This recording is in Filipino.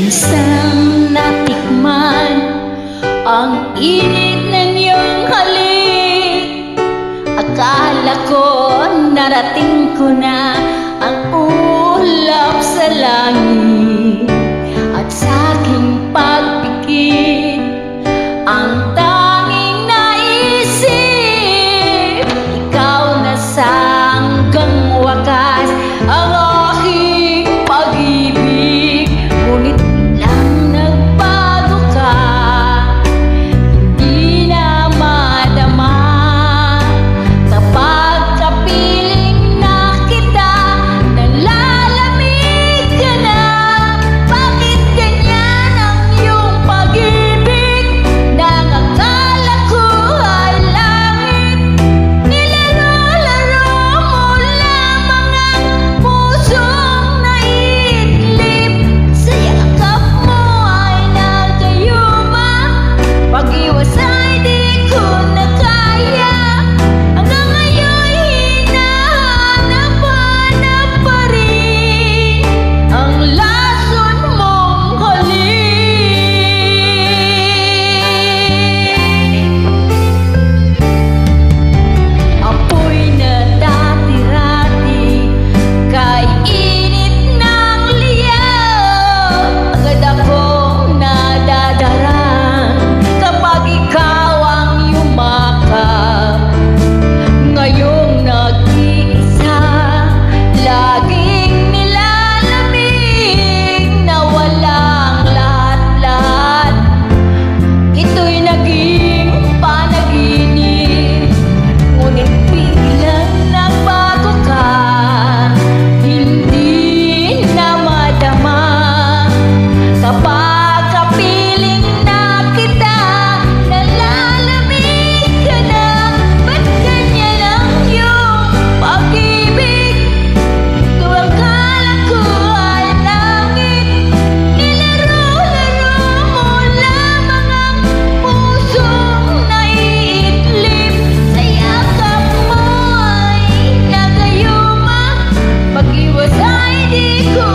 Isang natikman ang init ng iyong halik. Akala ko narating ko na ang ulap sa langit. At sa aking pagpikit, ang tanging naisip, ikaw na sa hanggang wakas ang aking pag-ibig. Ngunit lang nagbago ka, hindi na madama. Kapag kapiling na kita, nalalamig ka na. Bakit ganyan ang iyong pag-ibig? Nang akala ko ay langit, nilaro-laro mo lamang ang pusong naiidlip. Sa yakap mo ay nagayuma, pag-iwas ay di ko na kaya. Hanggang ngayon hinahanap-hanap pa rin ang lason mong halik. Apoy na dati-rati kay init ng liyaw. Agad akong nadadarang kapag ikaw ang yumakap. Ngayong nag-iisa, laging nilalamig na walang lahat-lahat. Ito'y naging panaginip, ngunit biglang nagbago ka. Hindi na madama. Kapag kapiling na kita, nalalamig ka na. Ba't ganyan ang iyong pag-ibig? Kung akala ko ay langit, nilaro-laro mo lamang ang pusong naiidlip. Sa yakap mo ay nagayuma, pag-iwas ay di ko